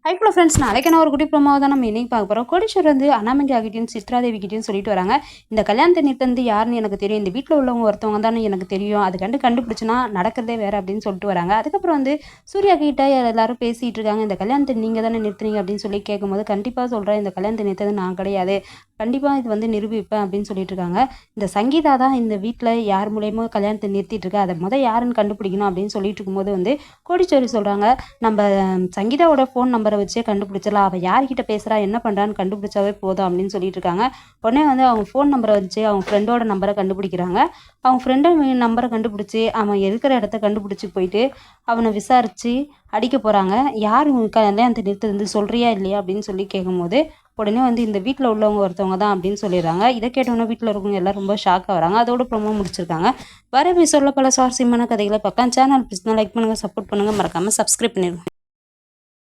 ஹைக்குள்ள friends நாளைக்கான ஒரு குட்டி ப்ரோமோவை தான் நம்ம இன்னைக்கு பார்க்க போகிறோம். கோடீஸ்வர் வந்து அனாமிகா கிட்டேயும் சித்ராதேவி கிட்டேயும் சொல்லிட்டு வராங்க, இந்த கல்யாணத்தை நிறுத்தந்து யாருன்னு எனக்கு தெரியும், இந்த வீட்டில் உள்ளவங்க ஒருத்தவங்க தானே எனக்கு தெரியும், அது கண்டுபிடிச்சுன்னா நடக்கிறதே வேறு அப்படின்னு சொல்லிட்டு வராங்க. அதுக்கப்புறம் வந்து சூர்யா கிட்ட எல்லாரும் பேசிகிட்டு இருக்காங்க, இந்த கல்யாணத்தை நீங்கள் தானே நிறுத்துனீங்க அப்படின்னு சொல்லி கேட்கும்போது, கண்டிப்பாக சொல்கிறேன் இந்த கல்யாணத்தை நிறுத்தது நான் கிடையாது, கண்டிப்பாக இது வந்து நிரூபிப்பேன் அப்படின்னு சொல்லிட்டு இருக்காங்க. இந்த சங்கீதா தான் இந்த வீட்டில் யார் மூலயமா கல்யாணத்தை நிறுத்திட்டு இருக்கா, அதை யாருன்னு கண்டுபிடிக்கணும் அப்படின்னு சொல்லிட்டு இருக்கும்போது வந்து கோடீஸ்வரி சொல்கிறாங்க, நம்ம சங்கீதாவோட ஃபோன் நம்பரை வச்சே கண்டுபிடிச்சிடலாம், அவள் யார்கிட்ட பேசுகிறா என்ன பண்ணுறான்னு கண்டுபிடிச்சாவே போதும் அப்படின்னு சொல்லிட்டு இருக்காங்க. உடனே வந்து அவங்க ஃபோன் நம்பரை வச்சு அவங்க ஃப்ரெண்டோட நம்பரை கண்டுபிடிக்கிறாங்க. அவங்க ஃப்ரெண்டோட நம்பரை கண்டுபிடிச்சி அவன் இருக்கிற இடத்த கண்டுபிடிச்சி போயிட்டு அவனை விசாரித்து அடிக்க போகிறாங்க. யார் கல்யாணத்தை நிறுத்துறது சொல்கிறியா இல்லையா அப்படின்னு சொல்லி கேட்கும்போது உடனே வந்து இந்த வீட்டில் உள்ளவங்க ஒருத்தவங்க தான் அப்படின்னு சொல்லிடுறாங்க. இதை கேட்டோன்னே வீட்டில் இருக்கவங்க எல்லாம் ரொம்ப ஷாக்காக வராங்க. அதோட ப்ரோமோ முடிச்சிருக்காங்க. வர எபிசோடில் பல சுவாரஸ்யமான கதைகளை பார்க்கலாம். சேனல் பிடிச்சிருந்தா லைக் பண்ணுங்கள், சப்போர்ட் பண்ணுங்கள், மறக்காமல் சப்ஸ்கிரைப் பண்ணிடுங்க.